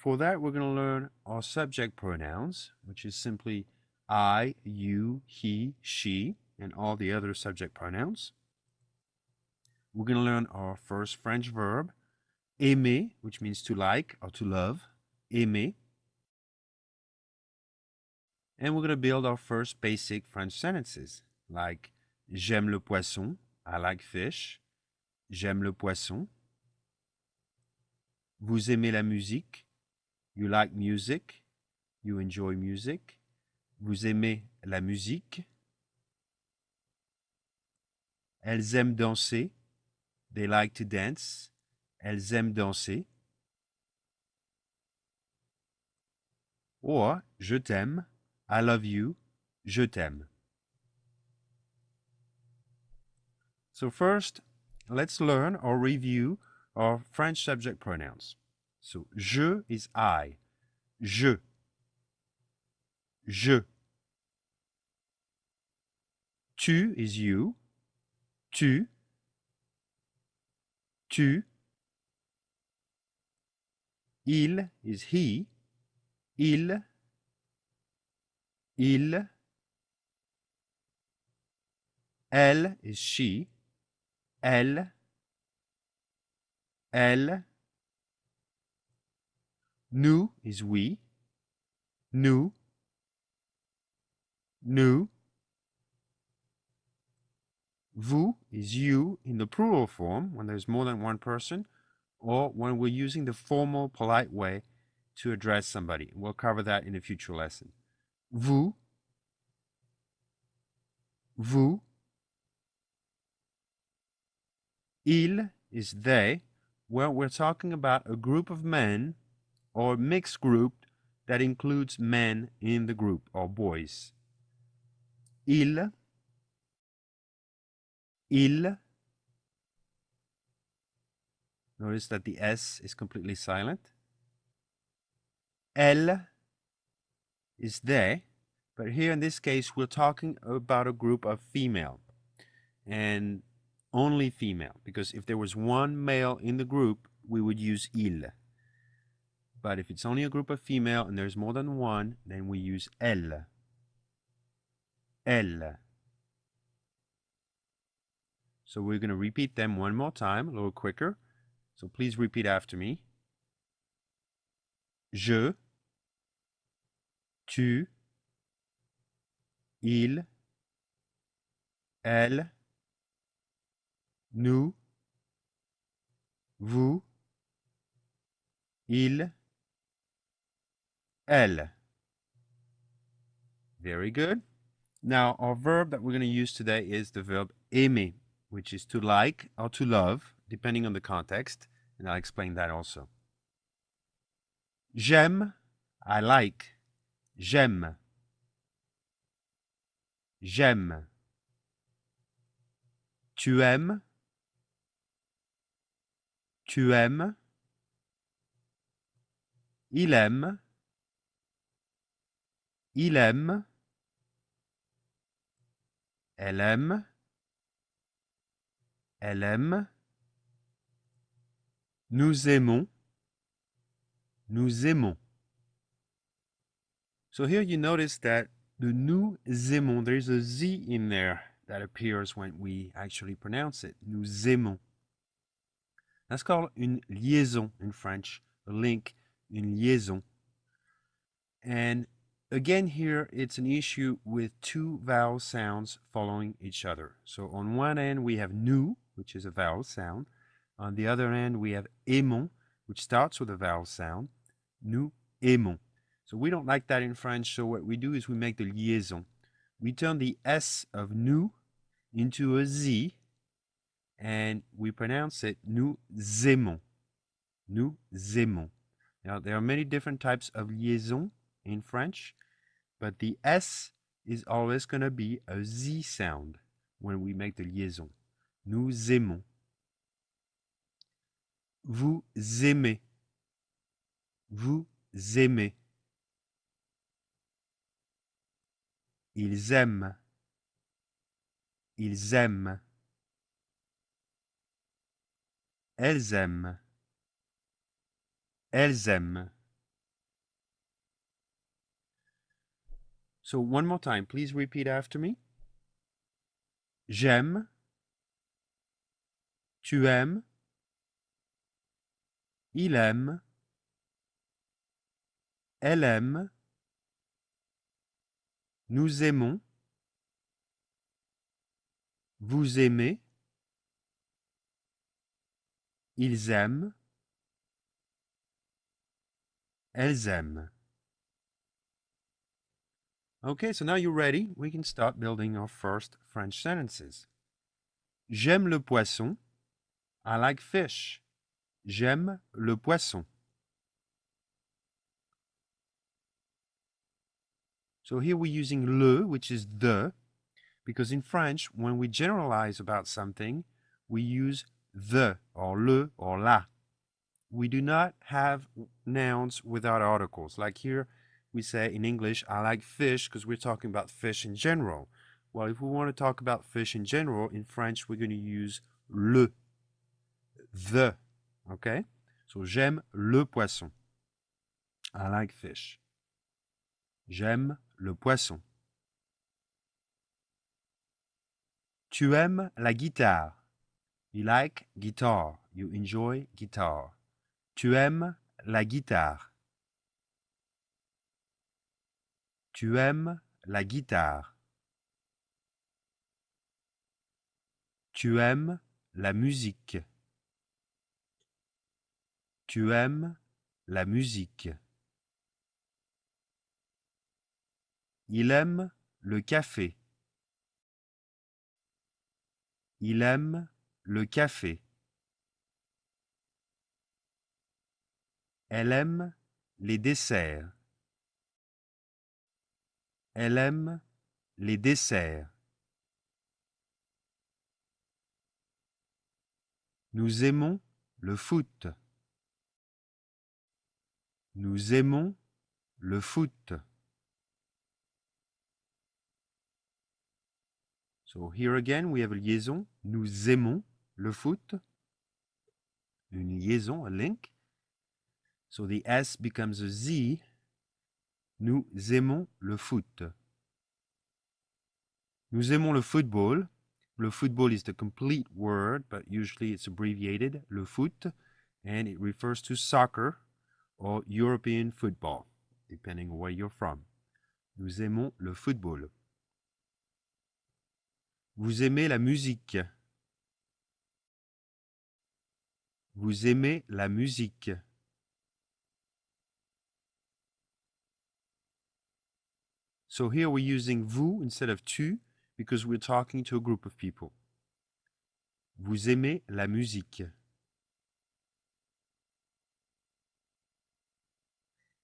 for that, we're going to learn our subject pronouns, which is simply I, you, he, she, and all the other subject pronouns. We're going to learn our first French verb, aimer, which means to like or to love, aimer. And we're going to build our first basic French sentences, like j'aime le poisson, I like fish, j'aime le poisson. Vous aimez la musique, you like music, you enjoy music. Vous aimez la musique. Elles aiment danser, they like to dance. Elles aiment danser. Or, je t'aime, I love you, je t'aime. So first, let's learn or review our French subject pronouns. So, je is I. Je. Je. Tu is you. Tu. Tu. Il is he. Il. Il. Elle is she. Elle. Elle. Nous is we. Nous. Nous. Vous is you in the plural form when there's more than one person, or when we're using the formal, polite way to address somebody. We'll cover that in a future lesson. Vous. Vous. Il is they. Well, we're talking about a group of men or a mixed group that includes men in the group, or boys. Il. Il. Notice that the S is completely silent. Elle is they, but here in this case, we're talking about a group of female, and only female, because if there was one male in the group, we would use il. But if it's only a group of female and there's more than one, then we use elle. Elle. So we're going to repeat them one more time, a little quicker. So please repeat after me. Je, tu, il, elle, nous, vous, il, elle. Very good. Now, our verb that we're going to use today is the verb aimer, which is to like or to love, depending on the context, and I'll explain that also. J'aime, I like. J'aime. J'aime. Tu aimes. Tu aimes. Il aime. Il aime. Elle aime. Elle aime. Nous aimons. Nous aimons. So here you notice that the nous aimons, there's a Z in there that appears when we actually pronounce it. Nous aimons. That's called une liaison in French, a link, une liaison. And again here, it's an issue with two vowel sounds following each other. So on one end, we have nous, which is a vowel sound. On the other end, we have aimons, which starts with a vowel sound. Nous aimons. So we don't like that in French, so what we do is we make the liaison. We turn the S of nous into a Z, and we pronounce it nous aimons. Nous aimons. Now, there are many different types of liaison in French, but the S is always going to be a Z sound when we make the liaison. Nous aimons. Vous aimez. Vous aimez. Ils aiment. Ils aiment. Elles aiment. Elles aiment. So one more time, please repeat after me. J'aime, tu aimes, il aime, elle aime, nous aimons, vous aimez, ils aiment, elles aiment. Okay, so now you're ready. We can start building our first French sentences. J'aime le poisson. I like fish. J'aime le poisson. So here we're using le, which is the, because in French, when we generalize about something, we use the or le or la. We do not have nouns without articles. Like here, we say in English, I like fish because we're talking about fish in general. Well, if we want to talk about fish in general, in French, we're going to use le, the. Okay? So, j'aime le poisson. I like fish. J'aime le poisson. Tu aimes la guitare. You like guitar. You enjoy guitar. Tu aimes la guitare. Tu aimes la guitare. Tu aimes la musique. Tu aimes la musique. Il aime le café. Il aime le café. Elle aime les desserts. Elle aime les desserts. Nous aimons le foot. Nous aimons le foot. So here again we have a liaison. Nous aimons le foot. Une liaison, a link. So the S becomes a Z. Nous aimons le foot. Nous aimons le football. Le football is the complete word, but usually it's abbreviated, le foot, and it refers to soccer or European football, depending on where you're from. Nous aimons le football. Vous aimez la musique. Vous aimez la musique. So here we're using vous instead of tu because we're talking to a group of people. Vous aimez la musique.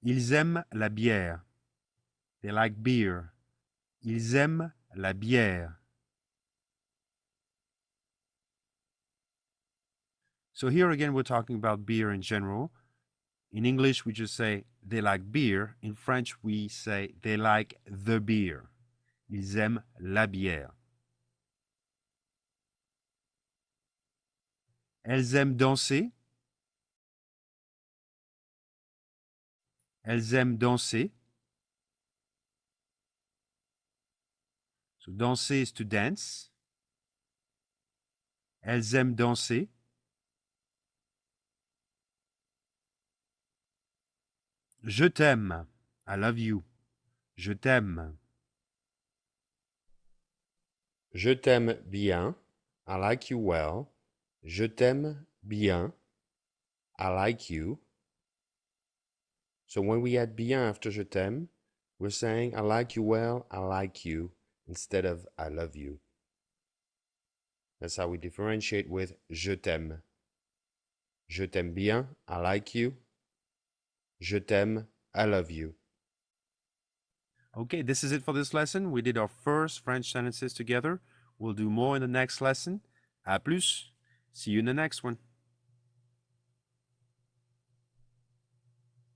Ils aiment la bière. They like beer. Ils aiment la bière. So here again, we're talking about beer in general. In English, we just say they like beer. In French, we say they like the beer. Ils aiment la bière. Elles aiment danser. Elles aiment danser. So danser is to dance. Elles aiment danser. Je t'aime. I love you. Je t'aime. Je t'aime bien. I like you well. Je t'aime bien. I like you. So when we add bien after je t'aime, we're saying I like you well, I like you, instead of I love you. That's how we differentiate with je t'aime. Je t'aime bien, I like you. Je t'aime, I love you. Okay, this is it for this lesson. We did our first French sentences together. We'll do more in the next lesson. À plus. See you in the next one.